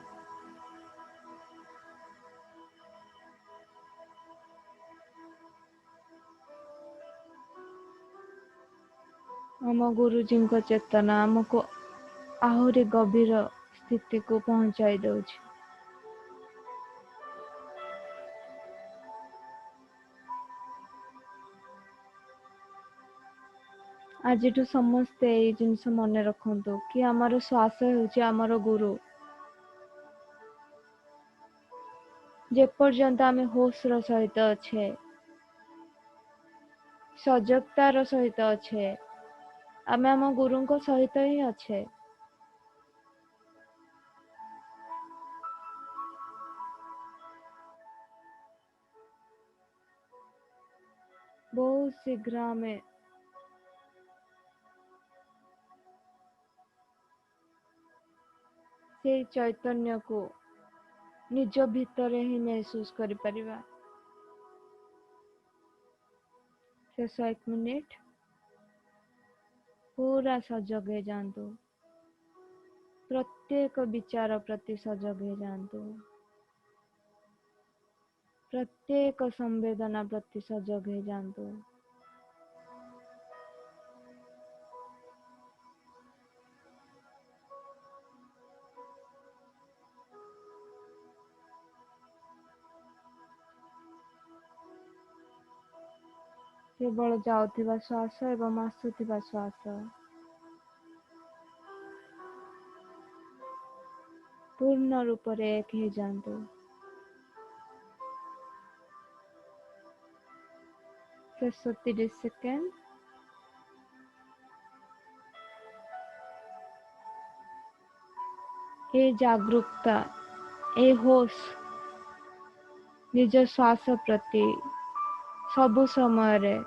ଆମ ଗୁରୁଜୀଙ୍କ ଚେତନା ଆମକୁ ଆହୁରି ଗଭୀର ସ୍ଥିତିକୁ ପହଞ୍ଚାଇ ଦଉଛି। ଆଜିଠୁ ସମସ୍ତେ ଏଇ ଜିନିଷ ମନେ ରଖନ୍ତୁ କି ଆମର ଶ୍ୱାସ ହେଉଛି ଆମର ଗୁରୁ। ଯେପର୍ଯ୍ୟନ୍ତ ଆମେ ହୋସର ସହିତ ଅଛେ, ସଜଗତାର ସହିତ ଅଛେ, ଆମେ ଆମ ଗୁରୁଙ୍କ ସହିତ ହିଁ ଅଛେ। ବହୁତ ଶୀଘ୍ର ଆମେ ସେଇ ଚୈତନ୍ୟକୁ ନିଜ ଭିତରେ ହିଁ ମେହସୁସ କରିପାରିବା। ଶେଷ 1 ମିନିଟ। ପୁରା ସଜଗ ହେଇଯାଆନ୍ତୁ। ପ୍ରତ୍ୟେକ ବିଚାର ପ୍ରତି ସଜଗ ହେଇଯାଆନ୍ତୁ। ପ୍ରତ୍ୟେକ ସମ୍ବେଦନା ପ୍ରତି ସଜଗ ହେଇଯାଆନ୍ତୁ। କେବଳ ଯାଉଥିବା ଶ୍ୱାସ ଏବଂ ଆସୁଥିବା ଶ୍ୱାସ ପୂର୍ଣ୍ଣ ରୂପରେ ଏକ ହେଇଯାଆନ୍ତୁ। ଶେଷ 30 ସେକେଣ୍ଡ। ए जागरूकता, ए होश निज श्वास प्रति सबु समय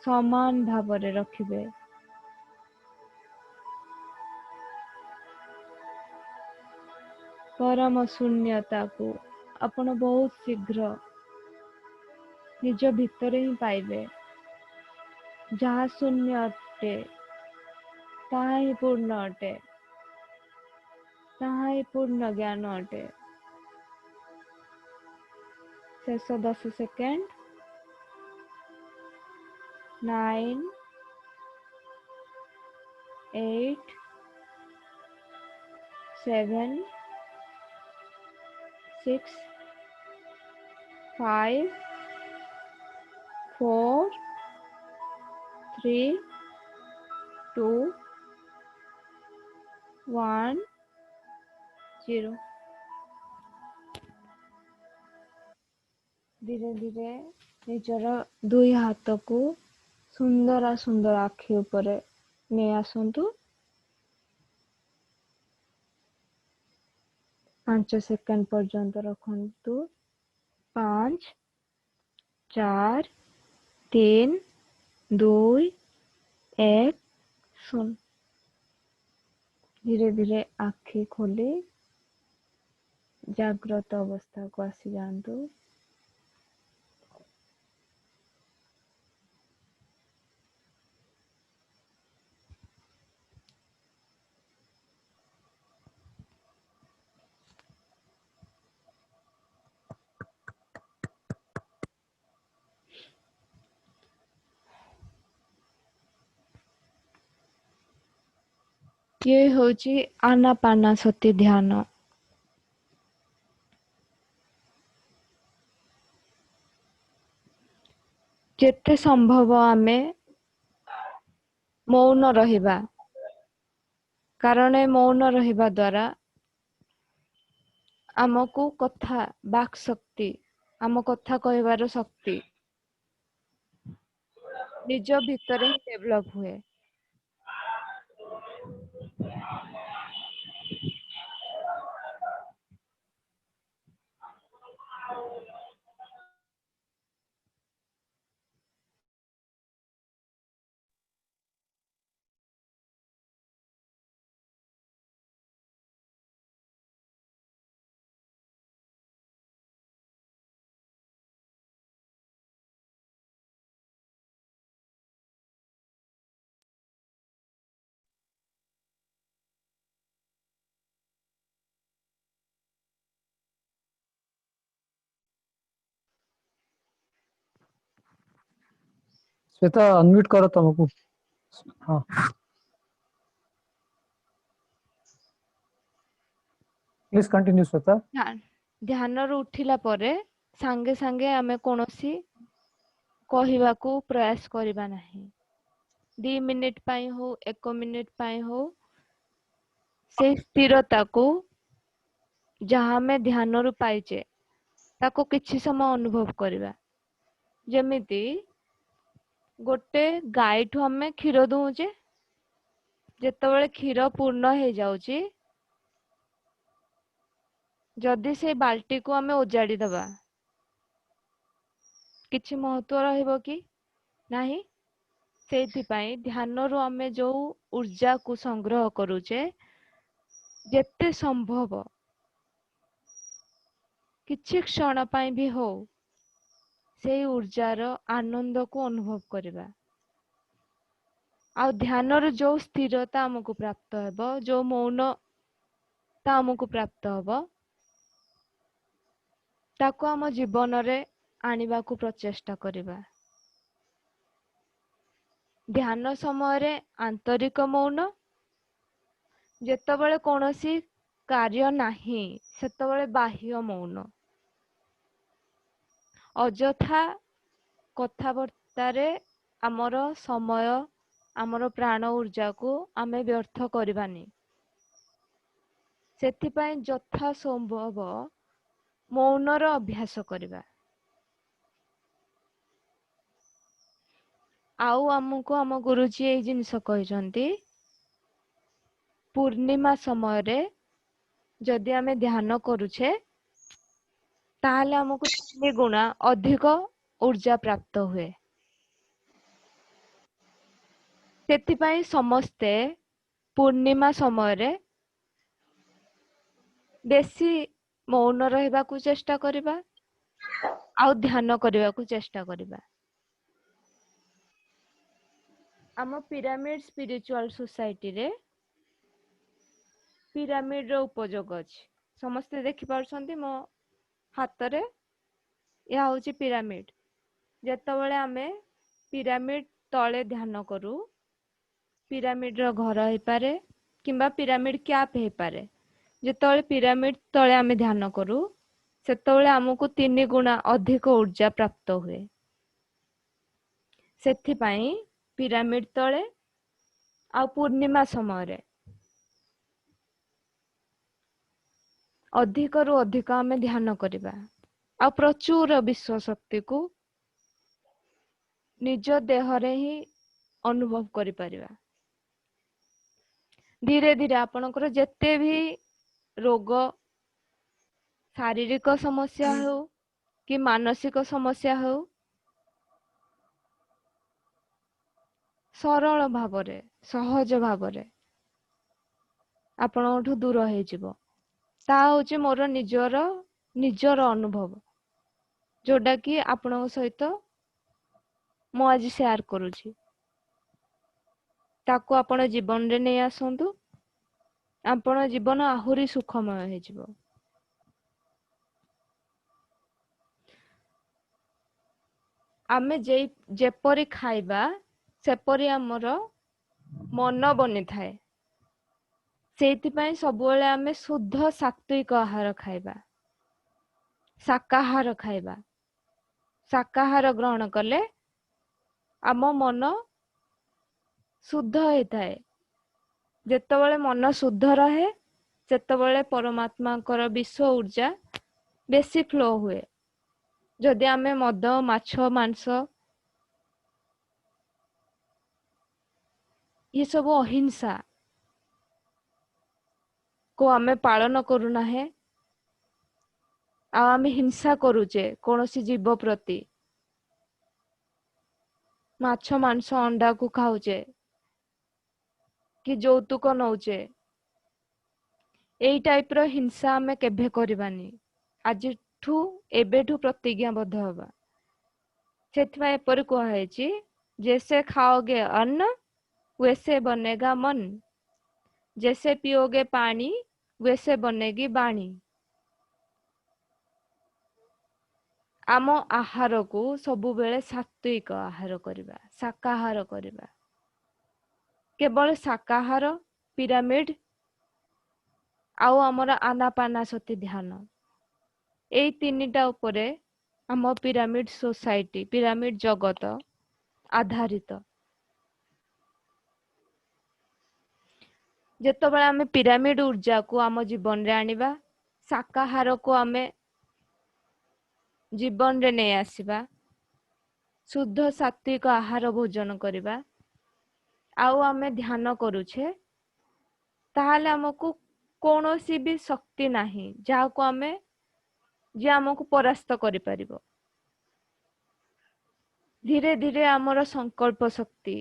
समान भाव रखिबे। परम शून्यता को आपण बहुत शीघ्र निज भितर ही पाइबे। जहाँ शून्य अटे ताहा ही पूर्ण अटे, ताहा ही पूर्ण ज्ञान अटे। शेष 10 सेकेंड। 9 8 7 6 5 4 3 2 1 0। धीरे धीरे निजर दुई हाथ को सुंदर सुंदर आखि ऊपर नहीं आसंतु। 5 सेकंड पर्यंत रखंतु। 5 4 3 2 1 0। धीरे धीरे आखि खोली जागृत अवस्था को आसी जातु। ये होची आनापानसति ध्यान। जेते संभव आमे मौन रहिबा, कारण मौन रहिबा द्वारा आमको कथा वाक शक्ति, आम कथा कहबार शक्ति निज भितर ही डेवलप हुए। श्वेता अनम्यूट करो तुमको। हाँ प्लीज कंटिन्यू श्वेता। ध्यान रू उठिला परे सांगे सांगे आमे कोनोसी कहिबाकू प्रयास करिबा नाही। 2 मिनिट पाई हो 1 मिनिट पाई हो से स्थिरता को जहाँ में ध्यान रू पाइचे ताको किछि समय अनुभव करिबा। जेमिति गोटे गाय ठू हमें क्षीर दूचे, जेतेबेले क्षीर पूर्ण हो जाउची जदि से बाल्टी को हमें उजाड़ी दबा किछि महत्व रहिबो कि नाही। सेथिपाई ध्यान रू हमें जो ऊर्जा को संग्रह करूचे जेते संभव किछि क्षण पाई भी हो से ऊर्जार आनंद को अनुभव करिबा। आ ध्यान रो जो स्थिरता हमको प्राप्त हेबो, जो मौनता हमको प्राप्त हेबो ताको हम जीवन रे आनिबा को प्रचेष्टा करिबा। ध्यान समय रे आंतरिक मौन, जेतेबेले कोनोसी कार्य नाही सेतेबेले बाह्य मौन। अजथा कथाबार्तारे आमर समय आमर प्राण ऊर्जा को आमे व्यर्थ करिबानी। सेथिपाई जथा संभव मौनर अभ्यास करिबा। आउ हमको हम गुरुजी ए जिनिस कहिसंती ପୂର୍ଣ୍ଣିମା ସମୟରେ ଯଦି ଆମେ ଧ୍ୟାନ କରୁଛେ ତାହେଲେ ଆମକୁ 3 ଗୁଣା ଅଧିକ ऊर्जा ପ୍ରାପ୍ତ ହୁଏ। ସେଥିପାଇଁ ସମସ୍ତେ ପୂର୍ଣ୍ଣିମା ସମୟରେ ବେଶୀ ମୌନ ରହିବାକୁ ଚେଷ୍ଟା କରିବା ଆଉ ଧ୍ୟାନ କରିବାକୁ ଚେଷ୍ଟା କରିବା। ଆମ ପିରାମିଡ ସ୍ପିରିଚୁଆଲ ସୋସାଇଟିରେ ପିରାମିଡର ଉପଯୋଗ ଅଛି। ସମସ୍ତେ ଦେଖିପାରୁଛନ୍ତି ମୋ ହାତରେ, ଏହା ହେଉଛି ପିରାମିଡ। ଯେତେବେଳେ ଆମେ ପିରାମିଡ ତଳେ ଧ୍ୟାନ କରୁ, ପିରାମିଡର ଘର ହେଇପାରେ କିମ୍ବା ପିରାମିଡ କ୍ୟାପ୍ ହେଇପାରେ, ଯେତେବେଳେ ପିରାମିଡ ତଳେ ଆମେ ଧ୍ୟାନ କରୁ ସେତେବେଳେ ଆମକୁ 3 ଗୁଣା ଅଧିକ ऊर्जा ପ୍ରାପ୍ତ ହୁଏ। ସେଥିପାଇଁ ପିରାମିଡ ତଳେ ଆଉ ପୂର୍ଣ୍ଣିମା ସମୟରେ ଅଧିକରୁ ଅଧିକ ଆମେ ଧ୍ୟାନ କରିବା ଆଉ ପ୍ରଚୁର ବିଶ୍ଵ ଶକ୍ତିକୁ ନିଜ ଦେହରେ ହିଁ ଅନୁଭବ କରିପାରିବା। ଧୀରେ ଧୀରେ ଆପଣଙ୍କର ଯେତେ ବି ରୋଗ, ଶାରୀରିକ ସମସ୍ୟା ହେଉ କି ମାନସିକ ସମସ୍ୟା ହେଉ, ସରଳ ଭାବରେ, ସହଜ ଭାବରେ ଆପଣଙ୍କଠୁ ଦୂର ହେଇଯିବ। ତାହା ହେଉଛି ମୋର ନିଜର ଅନୁଭବ, ଯୋଉଟା କି ଆପଣଙ୍କ ସହିତ ମୁଁ ଆଜି ସେୟାର କରୁଛି। ତାକୁ ଆପଣ ଜୀବନରେ ନେଇ ଆସନ୍ତୁ, ଆପଣ ଜୀବନ ଆହୁରି ସୁଖମୟ ହେଇଯିବ। ଆମେ ଯେପରି ଖାଇବା ସେପରି ଆମର ମନ ବନିଥାଏ। ସେଇଥିପାଇଁ ସବୁବେଳେ ଆମେ ଶୁଦ୍ଧ ସାତ୍ଵିକ ଆହାର ଖାଇବା, ଶାକାହାର ଖାଇବା। ଶାକାହାର ଗ୍ରହଣ କଲେ ଆମ ମନ ଶୁଦ୍ଧ ହେଇଥାଏ। ଯେତେବେଳେ ମନ ଶୁଦ୍ଧ ରହେ ସେତେବେଳେ ପରମାତ୍ମାଙ୍କର ବିଶ୍ଵ ऊर्जा ବେଶୀ ଫ୍ଲୋ ହୁଏ। ଯଦି ଆମେ ମଦ, ମାଛ, ମାଂସ ये ସବୁ ଅହିଂସା କୁ ଆମେ ପାଳନ କରୁନାହେଁ ଆଉ ଆମେ ହିଂସା କରୁଛେ କୌଣସି ଜୀବ ପ୍ରତି, ମାଛ, ମାଂସ, ଅଣ୍ଡାକୁ ଖାଉଛେ କି ଯୌତୁକ ନଉଛେ, ଏଇ ଟାଇପର ହିଂସା ଆମେ କେବେ କରିବାନି। ଆଜିଠୁ ଏବେଠୁ ପ୍ରତିଜ୍ଞାବଦ୍ଧ ହବା। ସେଥିପାଇଁ ଏପରି କୁହାଯାଇଛି, जैसे खाओगे अन्न वैसे बनेगा मन, जैसे पियोगे पानी वैसे बनेगी बाणी। ଆମ ଆହାରକୁ ସବୁବେଳେ ସାତ୍ଵିକ ଆହାର କରିବା, ଶାକାହାର କରିବା। କେବଳ ଶାକାହାର, ପିରାମିଡ ଆଉ ଆମର ଆନାପାନାସତି ଧ୍ୟାନ, ଏଇ 3ଟା ଉପରେ ଆମ ପିରାମିଡ ସୋସାଇଟି, ପିରାମିଡ ଜଗତ ଆଧାରିତ। ଯେତେବେଳେ ଆମେ ପିରାମିଡ ऊर्जाକୁ ଆମ ଜୀବନରେ ଆଣିବା, ଶାକାହାରକୁ ଆମେ ଜୀବନରେ ନେଇ ଆସିବା, ଶୁଦ୍ଧ ସାତ୍ଵିକ ଆହାର ଭୋଜନ କରିବା ଆଉ ଆମେ ଧ୍ୟାନ କରୁଛେ, ତାହେଲେ ଆମକୁ କୌଣସି ବି ଶକ୍ତି ନାହିଁ ଯିଏ ଆମକୁ ପରାସ୍ତ କରିପାରିବ। ଧୀରେ ଧୀରେ ଆମର ସଂକଳ୍ପ ଶକ୍ତି,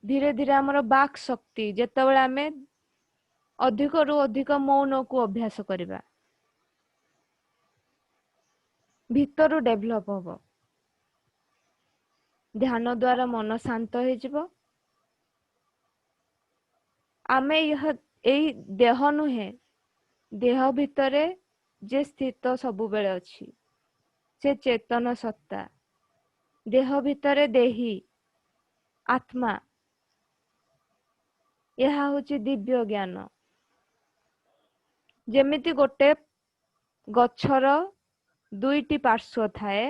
ଧୀରେ ଧୀରେ ଆମର ବାକ୍ ଶକ୍ତି, ଯେତେବେଳେ ଆମେ ଅଧିକରୁ ଅଧିକ ମୌନକୁ ଅଭ୍ୟାସ କରିବା, ଭିତରୁ ଡେଭଲପ ହବ। ଧ୍ୟାନ ଦ୍ୱାରା ମନ ଶାନ୍ତ ହେଇଯିବ। ଆମେ ଏଇ ଦେହ ନୁହେଁ, ଦେହ ଭିତରେ ଯେ ସ୍ଥିତ ସବୁବେଳେ ଅଛି, ସେ ଚେତନ ସତ୍ତା। ଦେହ ଭିତରେ ଦେହି, ଆତ୍ମା, ଏହା ହେଉଛି ଦିବ୍ୟ ଜ୍ଞାନ। ଯେମିତି ଗୋଟେ ଗଛର 2ଟି ପାର୍ଶ୍ୱ ଥାଏ,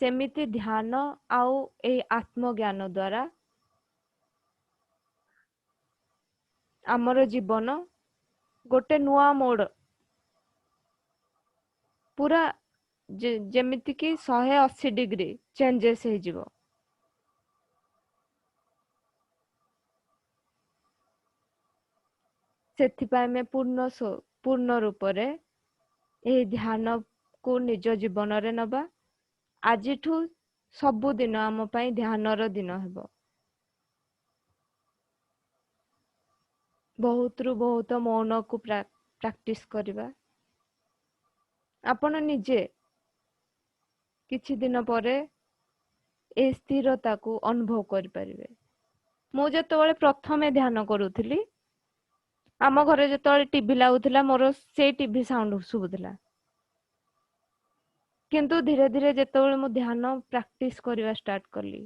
ସେମିତି ଧ୍ୟାନ ଆଉ ଏହି ଆତ୍ମଜ୍ଞାନ ଦ୍ୱାରା ଆମର ଜୀବନ ଗୋଟେ ନୂଆ ମୋଡ, ପୁରା ଯେମିତିକି 180 ଡିଗ୍ରୀ ଚେଞ୍ଜେସ୍ ହେଇଯିବ। ସେଥିପାଇଁ ଆମେ ପୂର୍ଣ୍ଣ ରୂପରେ ଏହି ଧ୍ୟାନକୁ ନିଜ ଜୀବନରେ ନବା। ଆଜିଠୁ ସବୁଦିନ ଆମ ପାଇଁ ଧ୍ୟାନର ଦିନ ହେବ। ବହୁତରୁ ବହୁତ ମୌନକୁ ପ୍ରାକ୍ଟିସ କରିବା। ଆପଣ ନିଜେ କିଛି ଦିନ ପରେ ଏ ସ୍ଥିରତାକୁ ଅନୁଭବ କରିପାରିବେ। ମୁଁ ଯେତେବେଳେ ପ୍ରଥମେ ଧ୍ୟାନ କରୁଥିଲି, ଆମ ଘରେ ଯେତେବେଳେ ଟିଭି ଲାଗୁଥିଲା ମୋର ସେଇ ଟିଭି ସାଉଣ୍ଡ ଶୁଭୁଥିଲା। କିନ୍ତୁ ଧୀରେ ଧୀରେ ଯେତେବେଳେ ମୁଁ ଧ୍ୟାନ ପ୍ରାକ୍ଟିସ କରିବା ଷ୍ଟାର୍ଟ କଲି,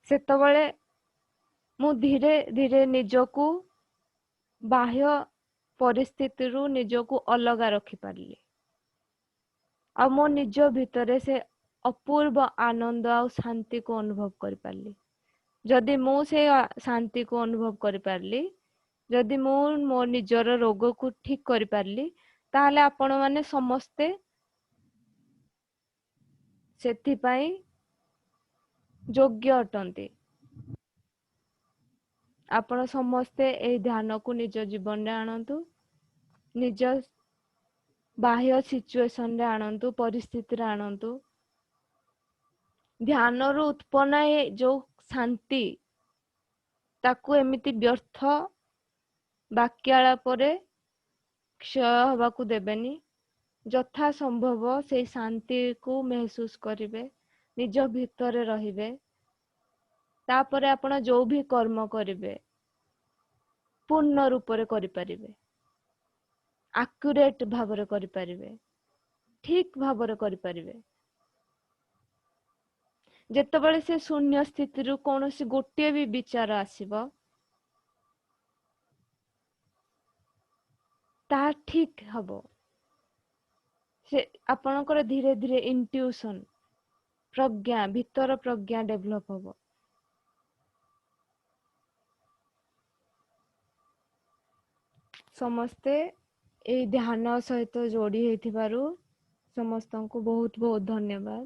ସେତେବେଳେ ମୁଁ ଧୀରେ ଧୀରେ ନିଜକୁ ବାହ୍ୟ ପରିସ୍ଥିତିରୁ ନିଜକୁ ଅଲଗା ରଖିପାରିଲି। ଆଉ ମୋ ନିଜ ଭିତରେ ସେ ଅପୂର୍ବ ଆନନ୍ଦ ଆଉ ଶାନ୍ତିକୁ ଅନୁଭବ କରିପାରିଲି। ଯଦି ମୁଁ ସେ ଶାନ୍ତିକୁ ଅନୁଭବ କରିପାରିଲି, ଯଦି ମୁଁ ମୋ ନିଜର ରୋଗକୁ ଠିକ କରିପାରିଲି, ତାହେଲେ ଆପଣମାନେ ସମସ୍ତେ ସେଥିପାଇଁ ଯୋଗ୍ୟ ଅଟନ୍ତି। ଆପଣ ସମସ୍ତେ ଏହି ଧ୍ୟାନକୁ ନିଜ ଜୀବନରେ ଆଣନ୍ତୁ, ନିଜ ବାହ୍ୟ ସିଚୁଏସନରେ ଆଣନ୍ତୁ, ପରିସ୍ଥିତିରେ ଆଣନ୍ତୁ। ଧ୍ୟାନରୁ ଉତ୍ପନ୍ନ ଯୋଉ ଶାନ୍ତି, ତାକୁ ଏମିତି ବ୍ୟର୍ଥ ବାକ୍ୟାଳାପରେ କ୍ଷୟ ହେବାକୁ ଦେବେନି। ଯଥା ସମ୍ଭବ ସେଇ ଶାନ୍ତିକୁ ମେହସୁସ କରିବେ, ନିଜ ଭିତରେ ରହିବେ। ତାପରେ ଆପଣ ଯୋଉ ବି କର୍ମ କରିବେ ପୂର୍ଣ୍ଣ ରୂପରେ କରିପାରିବେ, ଆକ୍ୟୁରେଟ ଭାବରେ କରିପାରିବେ, ଠିକ ଭାବରେ କରିପାରିବେ। ଯେତେବେଳେ ସେ ଶୂନ୍ୟ ସ୍ଥିତିରୁ କୌଣସି ଗୋଟିଏ ବି ବିଚାର ଆସିବ, ତାହା ଠିକ ହବ। ସେ ଆପଣଙ୍କର ଧୀରେ ଧୀରେ ଇଣ୍ଟ୍ୟୁସନ, ପ୍ରଜ୍ଞା, ଭିତର ପ୍ରଜ୍ଞା ଡେଭଲପ ହବ। ସମସ୍ତେ ଏହି ଧ୍ୟାନ ସହିତ ଯୋଡି ହେଇଥିବାରୁ ସମସ୍ତଙ୍କୁ ବହୁତ ବହୁତ ଧନ୍ୟବାଦ।